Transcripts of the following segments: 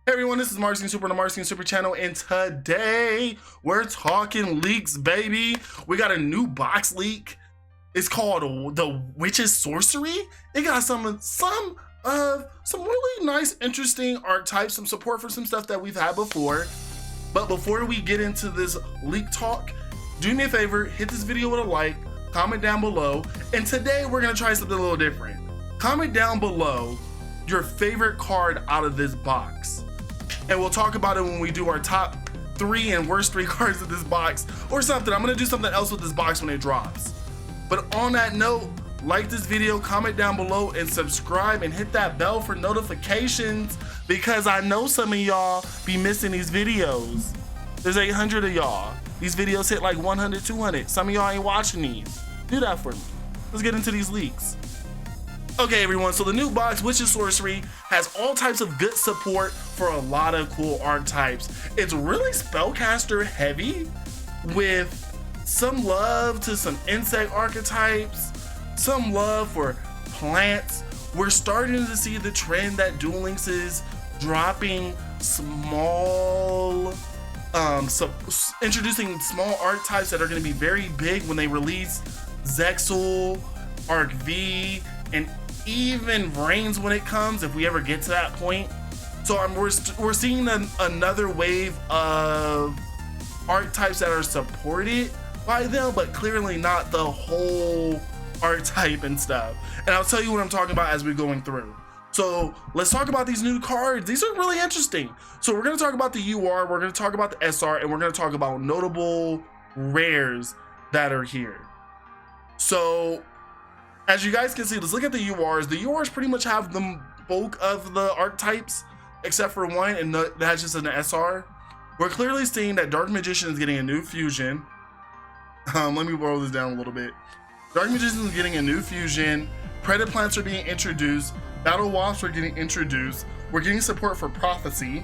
Hey everyone, this is Marz Super on the Marz Super channel, and today we're talking leaks, baby. We got a new box leak. It's called the Witch's Sorcery. It got some really nice, interesting archetypes, some support for some stuff that we've had before. But before we get into this leak talk, do me a favor, hit this video with a like, comment down below, and today we're gonna try something a little different. Comment down below your favorite card out of this box, and we'll talk about it when we do our top 3 and worst 3 cards of this box or something. I'm gonna do something else with this box when it drops. But on that note, like this video, comment down below, and subscribe, and hit that bell for notifications, because I know some of y'all be missing these videos. There's 800 of y'all. These videos hit like 100, 200. Some of y'all ain't watching these. Do that for me. Let's get into these leaks. Okay everyone, so the new box, Witch's Sorcery, has all types of good support for a lot of cool archetypes. It's really spellcaster heavy, with some love to some insect archetypes, some love for plants. We're starting to see the trend that Duel Links is dropping small, introducing small archetypes that are going to be very big when they release Zexal, Arc V, and even Reigns when it comes, if we ever get to that point. So we're seeing another wave of archetypes that are supported by them, but clearly not the whole archetype and stuff. And I'll tell you what I'm talking about as we're going through. So let's talk about these new cards. These are really interesting. So we're going to talk about the UR, we're going to talk about the SR, and we're going to talk about notable rares that are here. So as you guys can see, let's look at the URs. The URs pretty much have the bulk of the archetypes, except for one, and that's just an SR. We're clearly seeing that Dark Magician is getting a new fusion. Let me roll this down a little bit. Dark Magician is getting a new fusion. Predator plants are being introduced. Battle Wasps are getting introduced. We're getting support for Prophecy,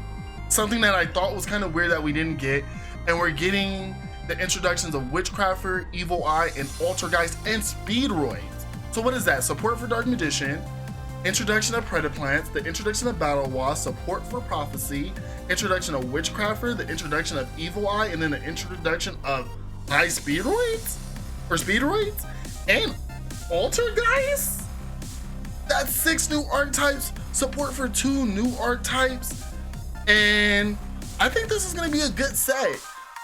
something that I thought was kind of weird that we didn't get. And we're getting the introductions of Witchcrafter, Evil Eye, and Altergeist, and Speedroids. So what is that? Support for Dark Magician, introduction of Predator plants, the introduction of Battle Wasp, support for Prophecy, introduction of Witchcrafter, the introduction of Evil Eye, and then the introduction of High Speedroids, or Speedroids, and Altergeist? That's 6 new archetypes, support for 2 new archetypes, and I think this is gonna be a good set.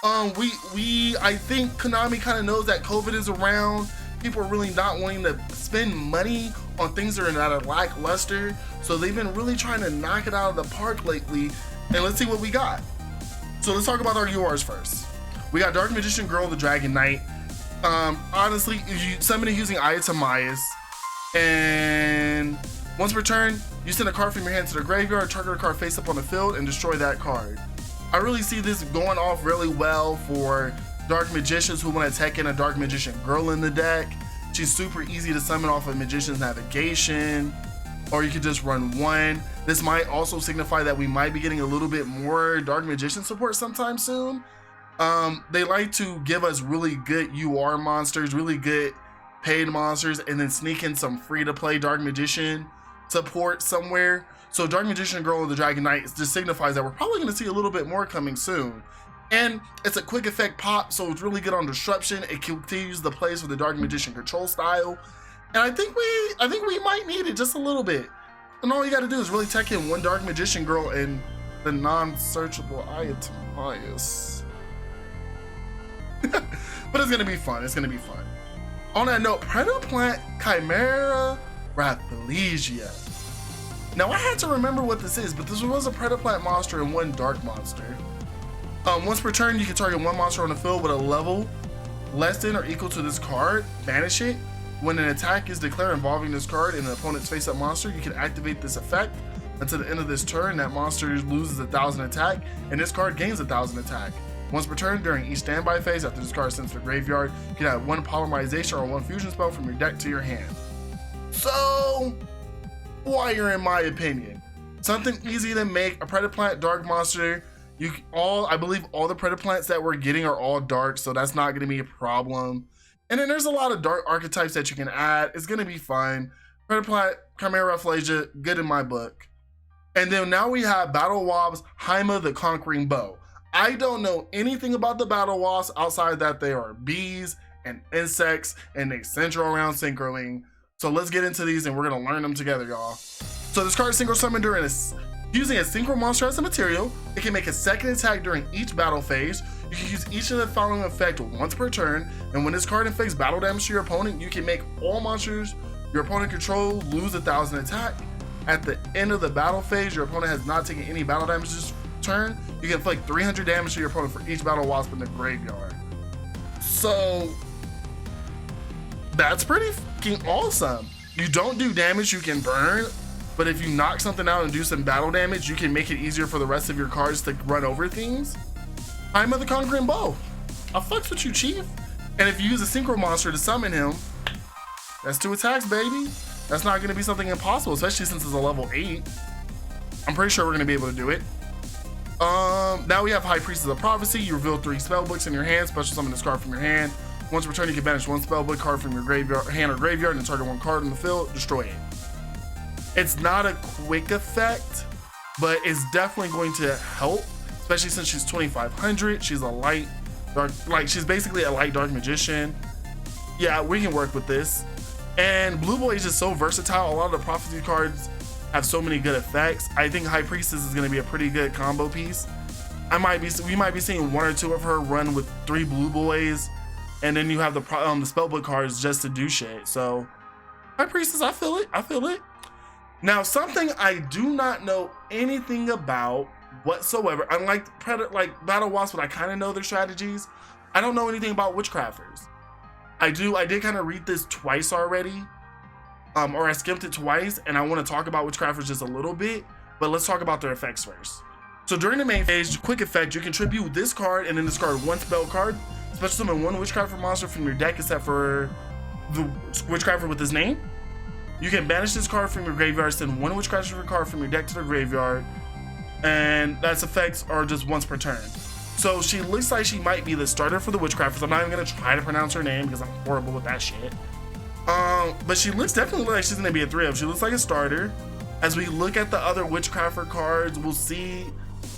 I think Konami kind of knows that COVID is around. People are really not wanting to spend money on things that are lackluster, so they've been really trying to knock it out of the park lately. And let's see what we got. So let's talk about our URs first. We got Dark Magician Girl, the Dragon Knight. Honestly, you summon it using Eye to Myas, and once per turn, you send a card from your hand to the graveyard, target a card face up on the field, and destroy that card. I really see this going off really well for Dark Magicians who want to tech in a Dark Magician Girl in the deck. She's super easy to summon off of Magician's Navigation, or you could just run one. This might also signify that we might be getting a little bit more Dark Magician support sometime soon. They like to give us really good UR monsters, really good paid monsters, and then sneak in some free to play Dark Magician support somewhere. So Dark Magician Girl and the Dragon Knight just signifies that we're probably going to see a little bit more coming soon. And it's a quick effect pop, so it's really good on disruption. It continues the plays for the Dark Magician control style, and I think we might need it just a little bit. And all you got to do is really tech in one Dark Magician Girl and the non-searchable Eye to Myas. But it's gonna be fun. It's gonna be fun. On that note, Predator Plant Chimera Rathlesia. Now I had to remember what this is, but this was a Predator Plant monster and one dark monster. Once per turn, you can target one monster on the field with a level less than or equal to this card, banish it. When an attack is declared involving this card and an opponent's face-up monster, you can activate this effect. Until the end of this turn, that monster loses 1,000 attack, and this card gains 1,000 attack. Once per turn, during each standby phase, after this card is sent to the graveyard, you can add 1 polymerization or 1 fusion spell from your deck to your hand. So, fire in my opinion. Something easy to make, a Predator Plant dark monster. I believe all the Predator plants that we're getting are all dark, so that's not going to be a problem. And then there's a lot of dark archetypes that you can add. It's going to be fun. Predator Plant Chimera Rathlesia, good in my book. And then now we have Battle Wasp Haima the Conquering Bow. I don't know anything about the Battle Wasps outside that they are bees and insects and they center around synchroing. So let's get into these and we're gonna learn them together, y'all. So this card is synchro summon during using a synchro monster as a material. It can make a second attack during each battle phase. You can use each of the following effect once per turn, and when this card inflicts battle damage to your opponent, you can make all monsters your opponent control lose 1,000 attack. At the end of the battle phase, your opponent has not taken any battle damage this turn. You can inflict 300 damage to your opponent for each battle wasp in the graveyard. So that's pretty fucking awesome. You don't do damage, you can burn, but if you knock something out and do some battle damage, you can make it easier for the rest of your cards to run over things. I'm the Conquering Bow. I fucks with you, Chief. And if you use a synchro monster to summon him, that's 2 attacks, baby. That's not gonna be something impossible, especially since it's a level 8. I'm pretty sure we're gonna be able to do it. Now we have High Priestess of Prophecy. You reveal 3 spellbooks in your hand, special summon this card from your hand. Once per turn, you can banish 1 spellbook card from your graveyard, hand or graveyard, and target 1 card in the field, destroy it. It's not a quick effect, but it's definitely going to help, especially since she's 2,500. She's a light dark, like she's basically a light dark magician. Yeah, we can work with this. And Blue Boy is just so versatile. A lot of the prophecy cards have so many good effects. I think High Priestess is going to be a pretty good combo piece. We might be seeing 1 or 2 of her run with 3 Blue Boys, and then you have the spellbook cards just to do shit. So High Priestess, I feel it. I feel it. Now, something I do not know anything about whatsoever, unlike Battle Wasp, but I kind of know their strategies. I don't know anything about Witchcrafters. I did kind of read this twice already, or I skimmed it twice, and I want to talk about Witchcrafters just a little bit, but let's talk about their effects first. So during the main phase, quick effect, you contribute this card and then discard 1 spell card. Special summon 1 Witchcrafter monster from your deck except for the Witchcrafter with his name. You can banish this card from your graveyard, send 1 Witchcrafter card from your deck to the graveyard, and that's effects are just once per turn. So she looks like she might be the starter for the Witchcrafters. I'm not even gonna try to pronounce her name because I'm horrible with that shit. But she looks definitely like she's gonna be a 3-of. She looks like a starter. As we look at the other Witchcrafter cards, we'll see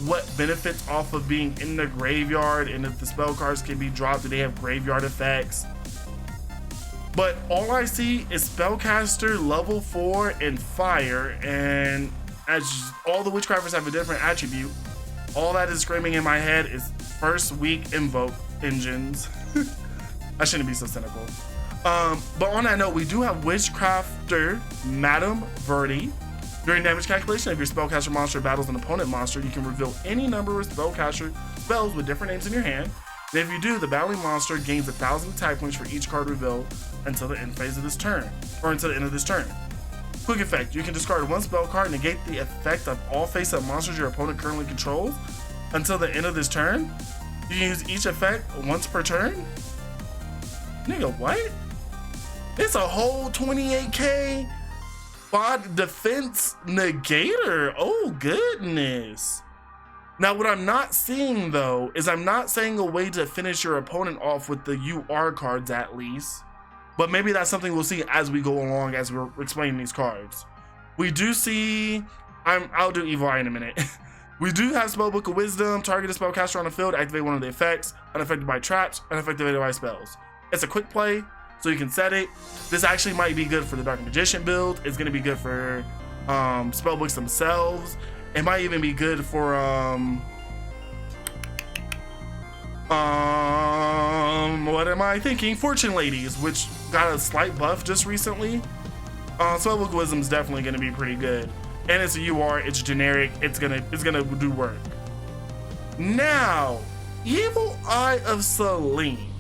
what benefits off of being in the graveyard, and if the spell cards can be dropped, do they have graveyard effects. But all I see is Spellcaster, level 4, and Fire, and as all the Witchcrafters have a different attribute, all that is screaming in my head is first week invoke engines. I shouldn't be so cynical. But on that note, we do have Witchcrafter Madam Verde. During damage calculation, if your spellcaster monster battles an opponent monster, you can reveal any number of spellcaster spells with different names in your hand. And if you do, the battling monster gains 1,000 attack points for each card revealed until the end phase of this turn, or until the end of this turn. Quick effect, you can discard 1 spell card, negate the effect of all face-up monsters your opponent currently controls until the end of this turn. You can use each effect once per turn. Nigga, what? It's a whole 28k bod defense negator. Oh goodness. Now what I'm not seeing though is I'm not saying a way to finish your opponent off with the UR cards at least. But maybe that's something we'll see as we go along, as we're explaining these cards. We do see, I'll do Evil Eye in a minute. We do have Spellbook of Wisdom, target a spellcaster on the field, activate 1 of the effects, unaffected by traps, unaffected by spells. It's a quick play, so you can set it. This actually might be good for the Dark Magician build. It's gonna be good for spellbooks themselves. It might even be good for what am I thinking? Fortune Ladies, which got a slight buff just recently. Spellbook Wisdom is definitely going to be pretty good, and it's a UR. It's generic. It's gonna do work. Now, Evil Eye of Selene.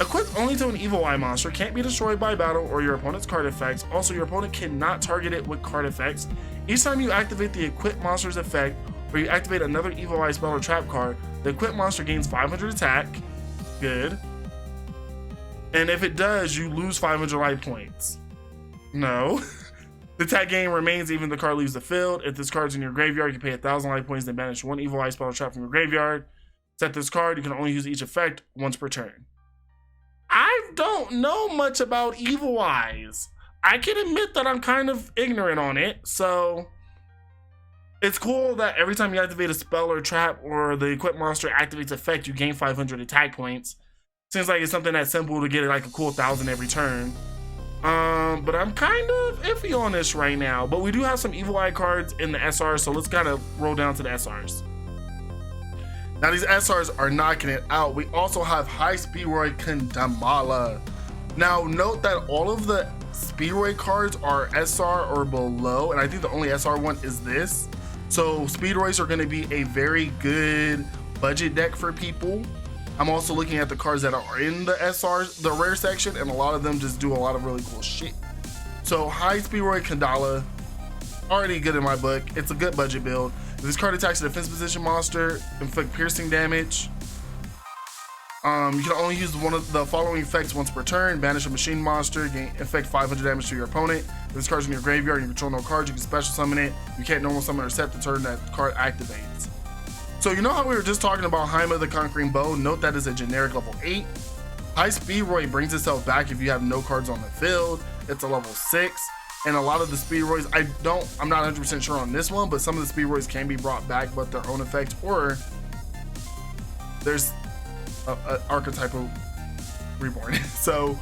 Equipped only to an Evil Eye monster, can't be destroyed by battle or your opponent's card effects. Also, your opponent cannot target it with card effects. Each time you activate the equipped monster's effect, or you activate another Evil Eye spell or trap card, the equipped monster gains 500 attack. Good. And if it does, you lose 500 life points. No. The attack gain remains even if the card leaves the field. If this card's in your graveyard, you pay 1,000 life points, then banish 1 Evil Eye spell or trap from your graveyard. Set this card, you can only use each effect once per turn. I don't know much about Evil Eyes. I can admit that I'm kind of ignorant on it, so It's cool that every time you activate a spell or trap or the equipped monster activates effect, you gain 500 attack points. Seems like it's something that's simple to get like a cool 1,000 every turn. But I'm kind of iffy on this right now. But we do have some Evil Eye cards in the SRs, so let's kind of roll down to the SRs. Now these SRs are knocking it out. We also have High Speedroid Kandamala. Now note that all of the Speedroid cards are SR or below, and I think the only SR one is this. So Speedroids are going to be a very good budget deck for people. I'm also looking at the cards that are in the SRs, the rare section, and a lot of them just do a lot of really cool shit. So High Speedroid Kandala, already good in my book. It's a good budget build. If this card attacks a defense position monster, inflict piercing damage. You can only use one of the following effects once per turn. Banish a machine monster, gain inflict 500 damage to your opponent. If this card's in your graveyard and you control no cards, you can special summon it. You can't normal summon or set the turn that card activates. So you know how we were just talking about Haima the Conquering Bow? Note that is a generic level 8. High Speedroid brings itself back if you have no cards on the field. It's a level 6. And a lot of the Speedroids, I'm not 100% sure on this one, but some of the Speedroids can be brought back, but their own effects, or there's a archetypal reborn. So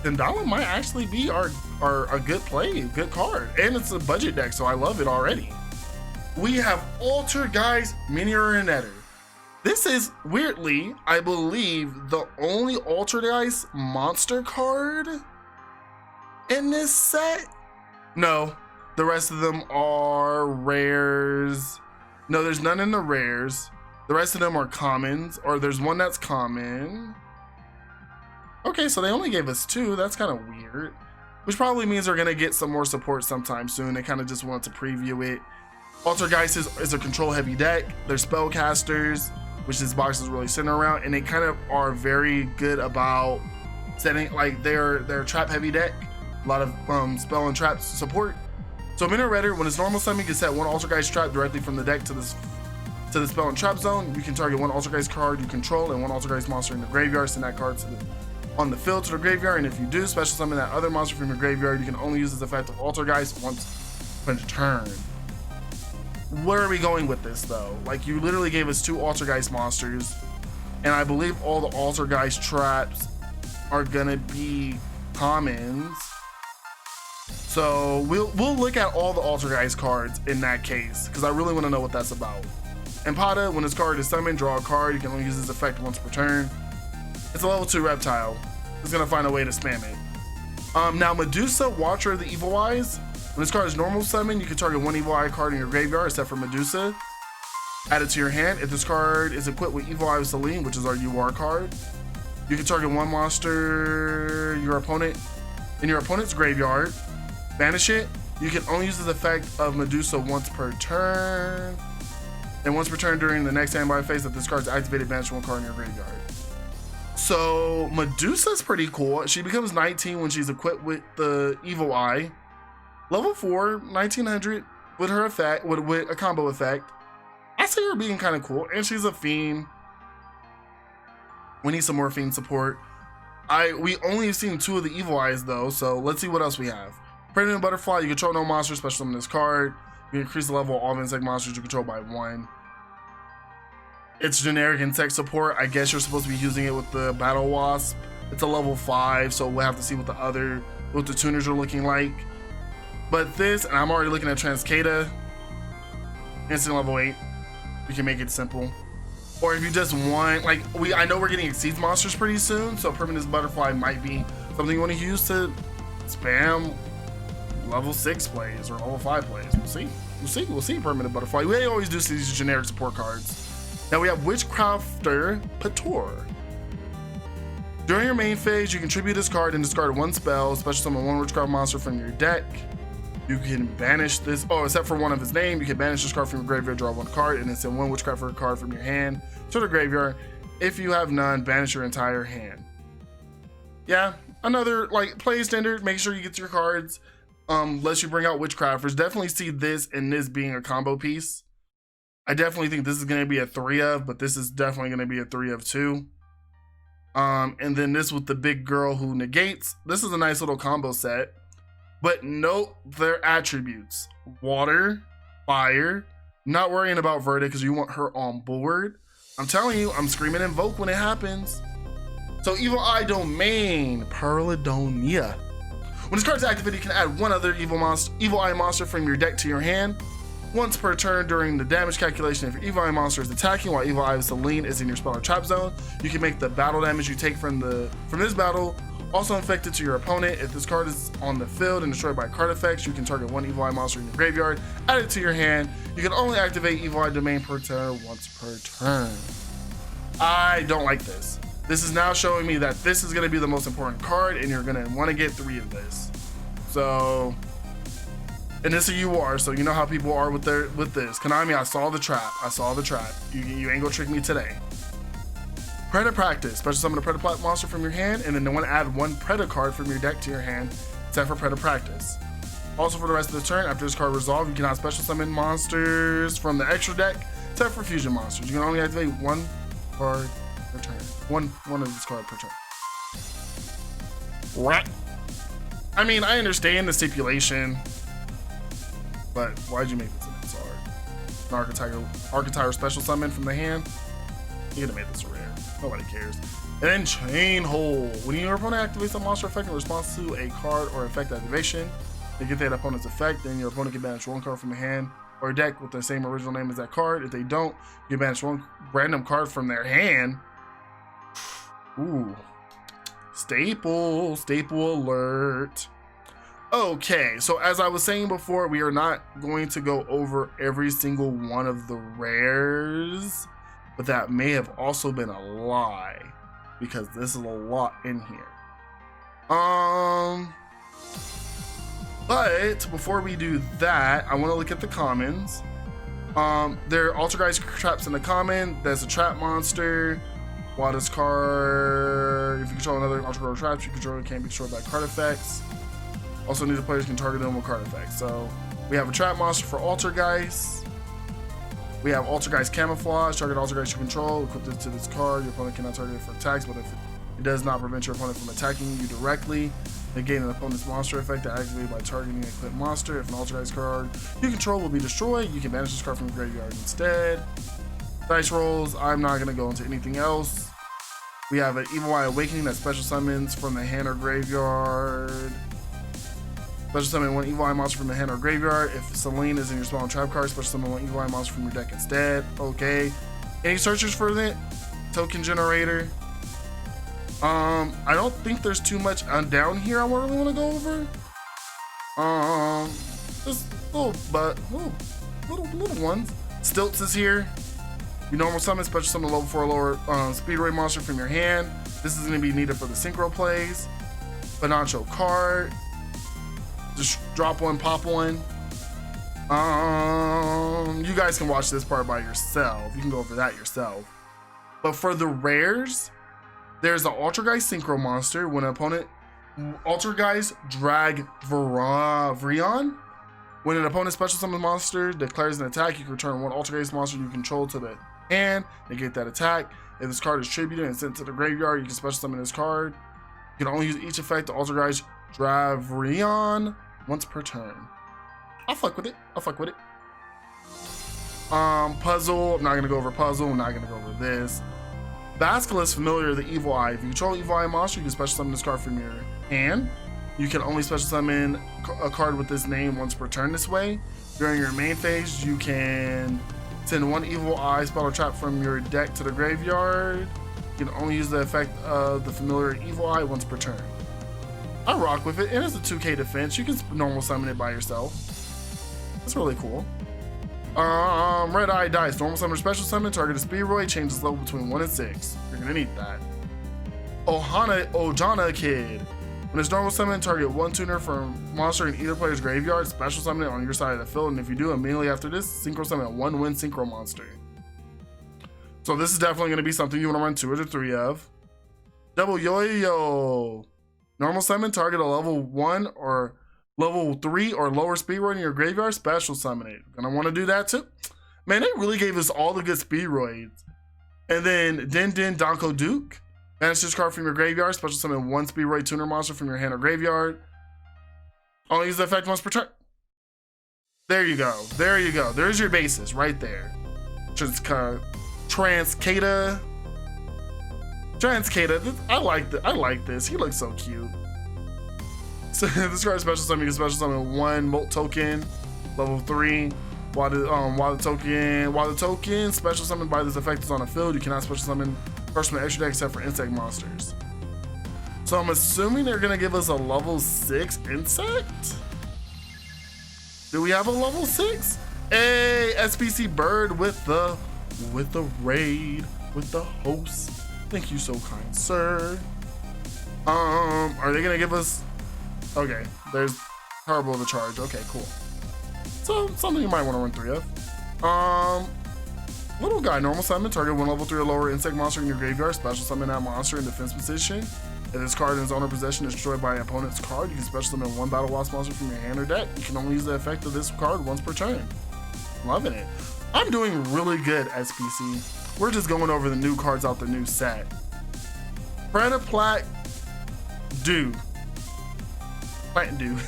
Kandala might actually be a good play, good card. And it's a budget deck, so I love it already. We have Altergeist Minionetter. This is, weirdly, I believe, the only Altergeist monster card in this set. No, the rest of them are rares. No, there's none in the rares. The rest of them are commons, or there's one that's common. Okay, so they only gave us 2. That's kind of weird. Which probably means they're going to get some more support sometime soon. They kind of just wanted to preview it. Altergeist is a control heavy deck. They're spellcasters, which this box is really centered around, and they kind of are very good about setting, like they're a trap heavy deck. A lot of spell and trap support. So Minionetter, when it's normal summon, you can set one Altergeist trap directly from the deck to the spell and trap zone. You can target one Altergeist card you control and one Altergeist monster in the graveyard. Send that card on the field to the graveyard, and if you do, special summon that other monster from your graveyard. You can only use this effect of Altergeist once per turn. Where are we going with this though? Like, you literally gave us 2 Altergeist monsters, and I believe all the Altergeist traps are gonna be commons. So we'll look at all the Altergeist cards in that case, because I really want to know what that's about. Empada, when this card is summoned, draw a card. You can only use this effect once per turn. It's a level 2 reptile. It's gonna find a way to spam it. Now Medusa, Watcher of the Evil Eyes. When this card is normal summon, you can target one Evil Eye card in your graveyard, except for Medusa. Add it to your hand. If this card is equipped with Evil Eye of Selene, which is our UR card, you can target one monster in your opponent's graveyard. Banish it. You can only use this effect of Medusa once per turn. And once per turn during the next standby phase that this card is activated, banish one card in your graveyard. So Medusa's pretty cool. She becomes 19 when she's equipped with the Evil Eye. Level 4, 1900 with her effect, with a combo effect. I see her being kind of cool. And she's a fiend. We need some more fiend support. We only have seen 2 of the Evil Eyes though, so let's see what else we have. Predator Butterfly, you control no monster, special summon this card. You increase the level of all insect monsters you control by 1. It's generic insect support. I guess you're supposed to be using it with the Battle Wasp. It's a level 5, so we'll have to see what the tuners are looking like. But this, and I'm already looking at Transcada, instant level 8. You can make it simple. Or if you just want, like, I know we're getting Exceeds monsters pretty soon, so Permanent Butterfly might be something you want to use to spam level 6 plays or level 5 plays. We'll see Permanent Butterfly. We always do see these generic support cards. Now we have Witchcrafter Pator. During your main phase, you contribute this card and discard 1 spell, special summon 1 Witchcraft monster from your deck. You can banish this, except for one of his name, you can banish this card from your graveyard, draw 1 card, and then send 1 Witchcrafter card from your hand to the graveyard. If you have none, banish your entire hand. Yeah, another like play standard. Make sure you get your cards. Unless you bring out Witchcrafters. Definitely see this and this being a combo piece. I definitely think this is going to be a 3 of, but this is definitely going to be a 3 of 2. And then this with the big girl who negates. This is a nice little combo set. But note their attributes: water, fire, Not worrying about Verde because you want her on board. I'm telling you, I'm screaming invoke when it happens. So Evil Eye Domain, Perladonia. When this card is activated, you can add one other Evil Eye monster from your deck to your hand. Once per turn during the damage calculation, if your Evil Eye monster is attacking while Evil Eye Celine is in your spell or trap zone, you can make the battle damage you take from this battle also inflicted to your opponent. If this card is on the field and destroyed by card effects, you can target one Evil Eye monster in your graveyard, add it to your hand. You can only activate Evil Eye Domain per turn once per turn. I don't like this. This is now showing me that this is going to be the most important card, and you're going to want to get 3 of this. So, and this is you are, so you know how people are with this. Konami, I saw the trap. I saw the trap. You ain't gonna trick me today. Preda Practice. Special summon a Preda monster from your hand, and then you want to add one Preda card from your deck to your hand, except for Preda Practice. Also, for the rest of the turn, after this card resolves, you cannot special summon monsters from the extra deck, except for fusion monsters. You can only activate one card per turn. One of these cards per turn. What? I mean, I understand the stipulation, but why'd you make this an SR? An Archetype special summon from the hand? You could have made this a rare. Nobody cares. And then Chain Hole. When your opponent activates a monster effect in response to a card or effect activation, they get that opponent's effect, then your opponent can banish one card from the hand or deck with the same original name as that card. If they don't, you banish one random card from their hand. Ooh. Staple alert. Okay, so as I was saying before, we are not going to go over every single one of the rares, but that may have also been a lie because this is a lot in here. But before we do that, I want to look at the commons. There are Altergeist traps in the common. There's a trap monster. While this card, if you control another Altergeist traps, you control it can't be destroyed by card effects. Also, neither players can target them with card effects. So we have a trap monster for Altergeist. We have Altergeist Camouflage. Target Altergeist you control. Equip it to this card. Your opponent cannot target it for attacks, but if it does not prevent your opponent from attacking you directly, negate an opponent's monster effect that activated by targeting an equipped monster. If an Altergeist card you control will be destroyed, you can banish this card from the graveyard instead. Dice rolls. I'm not going to go into anything else. We have an Evil Eye Awakening that special summons from the hand or graveyard. Special summon one Evil Eye monster from the hand or graveyard. If Celine is in your spell and trap card, special summon one Evil Eye monster from your deck instead. Okay. Any searches for that? Token generator. I don't think there's too much down here I really want to go over. Just little ones. Stilts is here. You normal summon, special summon level 4 lower Speedway monster from your hand. This is going to be needed for the synchro plays. Banancho card. Just drop one, pop one. You guys can watch this part by yourself. You can go over that yourself. But for the rares, there's the Altergeist Synchro monster. When an opponent Altergeist Drag Vrion. When an opponent special summon monster declares an attack, you can return one Altergeist monster you control to the hand, negate that attack. If this card is tributed and sent to the graveyard, you can special summon this card. You can only use each effect to Altergeist Dravrion once per turn. I'll fuck with it. Puzzle. I'm not gonna go over puzzle. I'm not gonna go over this. Basilisk Familiar of the Evil Eye. If you control Evil Eye monster, you can special summon this card from your hand. You can only special summon a card with this name once per turn this way. During your main phase, you can send one Evil Eye spell or trap from your deck to the graveyard. You can only use the effect of the Familiar Evil Eye once per turn. I rock with it, and it's a 2k defense. You can normal summon it by yourself. That's really cool. Red Eye Dice. Normal summon or special summon. Target a Speedroid. Changes level between 1 and 6. You're gonna need that. Ojana Kid. When it's normal summon, target one tuner from monster in either player's graveyard. Special summon it on your side of the field, and if you do, immediately after this, synchro summon a 1-win synchro monster. So this is definitely gonna be something you wanna run 2 or 3 of. Double Yo-Yo. Normal summon, target a level 1 or level 3 or lower Speedroid in your graveyard, special summon it. Gonna want to do that too. Man, they really gave us all the good Speedroids. And then Din Donko Duke. Banish this card from your graveyard, special summon one Speedroid tuner monster from your hand or graveyard. Only use the effect once per turn. There you go. There you go. There's your basis right there. Transcada. Transcada. I like this. He looks so cute. So this card is special summon. You can special summon 1 Molt token, level 3. While the token special summoned by this effect is on a field, you cannot special summon cards from the extra deck except for insect monsters. So I'm assuming they're gonna give us a level 6 insect. Do we have a level 6? Hey, SPC Bird with the raid, with the host. Thank you so kind, sir. Are they gonna give us? Okay, there's Turbo the charge. Okay, cool. So something you might want to run 3 of. Little guy, normal summon, target 1 level 3 or lower insect monster in your graveyard, special summon that monster in defense position. If this card in its owner possession is destroyed by an opponent's card, you can special summon 1 Battle Wasp monster from your hand or deck. You can only use the effect of this card once per turn. Loving it. I'm doing really good, SPC. We're just going over the new cards out the new set. Predaplat Dew. Plant Dew.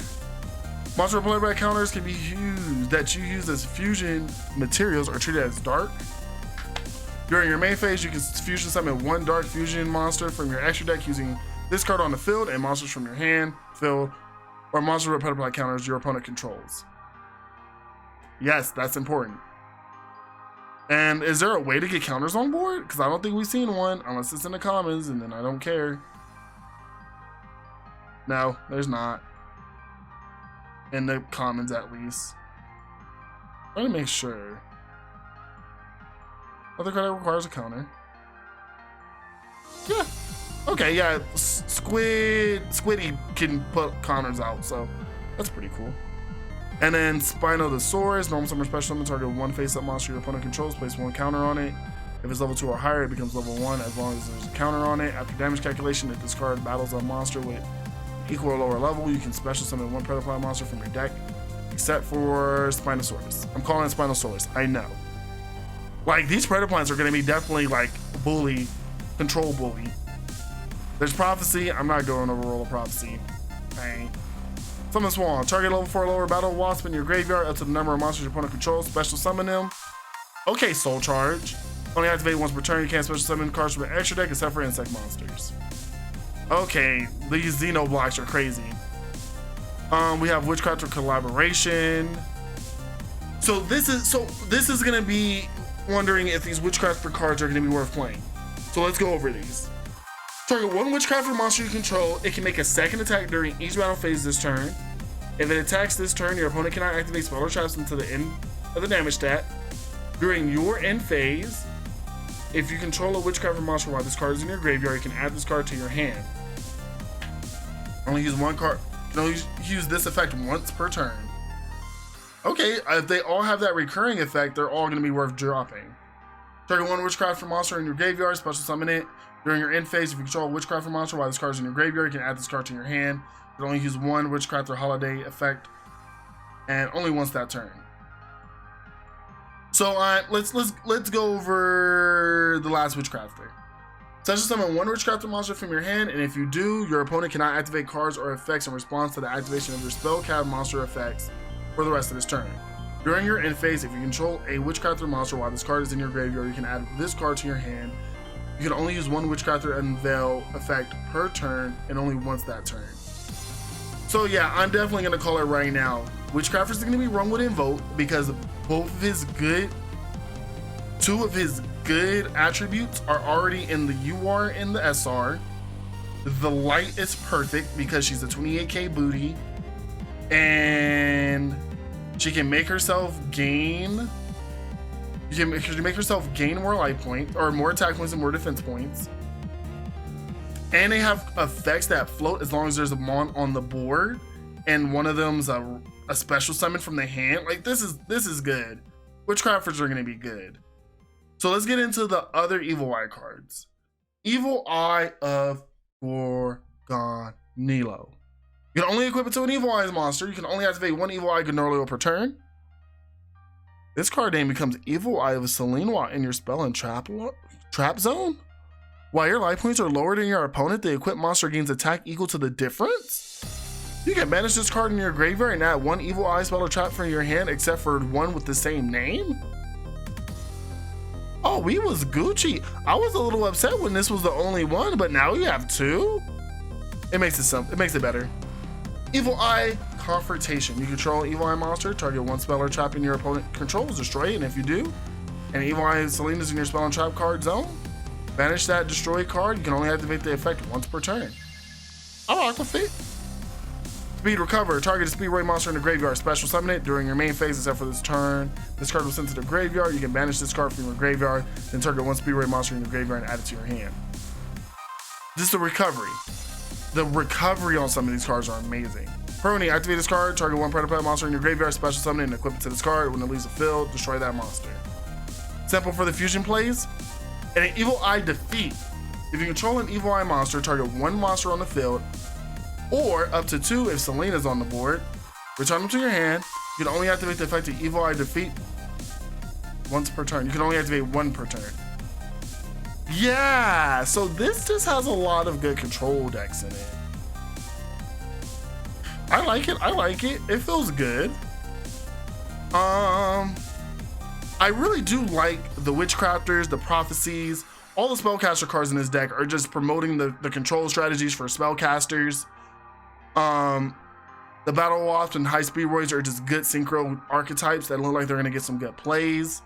Monster playback counters can be used that you use as fusion materials or treated as dark. During your main phase, you can fusion summon 1 dark fusion monster from your extra deck using this card on the field and monsters from your hand, field, or monster with predaplat counters your opponent controls. Yes, that's important. And is there a way to get counters on board? Because I don't think we've seen one, unless it's in the commons, and then I don't care. No, there's not. In the commons, at least. Let me make sure. Other card that requires a counter. Yeah. Okay, yeah. Squiddy can put counters out, so that's pretty cool. And then Spinosaurus, normal summon special summon, target 1 face-up monster your opponent controls, place 1 counter on it. If it's level 2 or higher, it becomes level 1 as long as there's a counter on it. After damage calculation, if this card battles a monster with equal or lower level, you can special summon 1 predaplat monster from your deck, except for Spinosaurus. I'm calling it Spinosaurus, I know. Like, these predaplants are going to be definitely like bully, control bully. There's Prophecy. I'm not going over roll of Prophecy. Dang. Summon Swan. Target level 4 lower battle wasp in your graveyard up to the number of monsters your opponent controls. Special summon them. Okay, Soul Charge. Only activate once per turn. You can't special summon cards from an extra deck except for insect monsters. Okay, these Xeno blocks are crazy. We have Witchcrafter collaboration. So this is gonna be wondering if these Witchcrafter cards are gonna be worth playing. So let's go over these. Target 1 Witchcrafter monster you control. It can make a second attack during each battle phase this turn. If it attacks this turn, your opponent cannot activate spell or traps until the end of the damage stat. During your end phase, if you control a Witchcrafter monster while this card is in your graveyard, you can add this card to your hand. Only use 1 card. You can only use this effect once per turn. Okay, if they all have that recurring effect, they're all going to be worth dropping. Target 1 Witchcrafter monster in your graveyard, special summon it. During your end phase, if you control a Witchcrafter monster while this card is in your graveyard, you can add this card to your hand. You can only use 1 Witchcrafter holiday effect, and only once that turn. So let's go over the last Witchcrafter. Special summon 1 Witchcrafter monster from your hand, and if you do, your opponent cannot activate cards or effects in response to the activation of your spell card monster effects for the rest of this turn. During your end phase, if you control a Witchcrafter monster while this card is in your graveyard, you can add this card to your hand. You can only use 1 Witchcrafter Unveil effect per turn, and only once that turn. So yeah, I'm definitely going to call it right now. Witchcrafter is going to be run with Invoke because both of his good, 2 of his good attributes are already in the UR and the SR. The light is perfect because she's a 28k booty, and she can make herself gain. You can make herself gain more life points, or more attack points and more defense points. And they have effects that float as long as there's a mon on the board, and one of them's a special summon from the hand. Like, this is good. Witchcrafters are gonna be good. So let's get into the other Evil Eye cards. Evil Eye of Gorgonilo. You can only equip it to an Evil Eye monster. You can only activate 1 Evil Eye Gorgonilo per turn. This card name becomes Evil Eye of Selene while in your spell and trap zone. While your life points are lower than your opponent, the equipped monster gains attack equal to the difference. You can banish this card in your graveyard and add one evil eye spell or trap from your hand except for one with the same name. Oh, we was Gucci. I was a little upset when this was the only one, but now we have two. It makes it simple. It makes it better. Evil Eye Confrontation. You control an Evil Eye monster. Target one spell or trap in your opponent controls. Destroy it, and if you do, and Evil Eye Selena is in your spell and trap card zone, banish that destroy card. You can only activate the effect once per turn. I rock with it. Speed Recover. Target a Speedway monster in the graveyard. Special summon it during your main phase except for this turn. This card was sent to the graveyard. You can banish this card from your graveyard, then target one Speedway monster in the graveyard and add it to your hand. This is the recovery. The recovery on some of these cards are amazing. Permanently activate this card. Target one Predator monster in your graveyard. Special summon it and equip it to this card. When it leaves the field, destroy that monster. Simple for the fusion plays. And an Evil Eye Defeat. If you control an Evil Eye monster, target one monster on the field, or up to two if Selena's on the board. Return them to your hand. You can only activate the effect of Evil Eye Defeat once per turn. You can only activate one per turn. Yeah, so this just has a lot of good control decks in it. I like it. I like it. It feels good. I really do like the Witchcrafters, the Prophecies. All the Spellcaster cards in this deck are just promoting the control strategies for Spellcasters. The Battle Wasp and High Speedways are just good synchro archetypes that look like they're gonna get some good plays.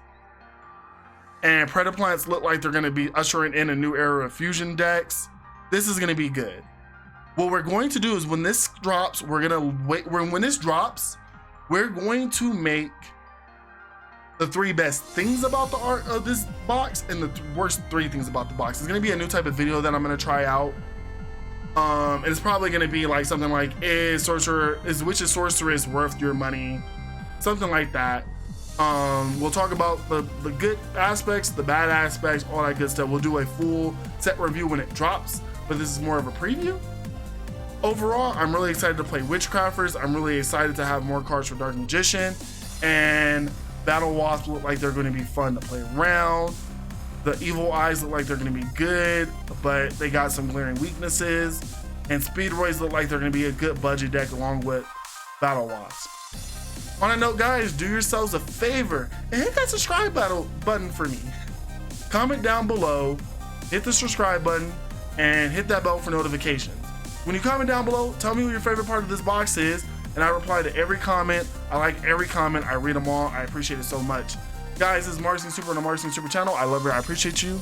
And Predaplants look like they're gonna be ushering in a new era of fusion decks. This is gonna be good. What we're going to do is when this drops, we're gonna wait. When this drops, we're going to make the three best things about the art of this box and the worst three things about the box. It's gonna be a new type of video that I'm gonna try out. And it's probably gonna be like something like, is Witch's Sorceress worth your money? Something like that. We'll talk about the good aspects, the bad aspects, all that good stuff. We'll do a full set review when it drops, but this is more of a preview. Overall, I'm really excited to play Witchcrafters. I'm really excited to have more cards for Dark Magician, and Battle Wasp look like they're going to be fun to play around. The Evil Eyes look like they're going to be good, but they got some glaring weaknesses. And Speedways look like they're going to be a good budget deck along with Battle Wasp. On a note, guys, do yourselves a favor and hit that subscribe button for me. Comment down below, hit the subscribe button, and hit that bell for notifications. When you comment down below, tell me what your favorite part of this box is, and I reply to every comment. I like every comment. I read them all. I appreciate it so much. Guys, this is Marz Super on the Marz Super channel. I love you. I appreciate you.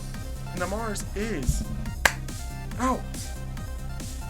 And the Marz is out.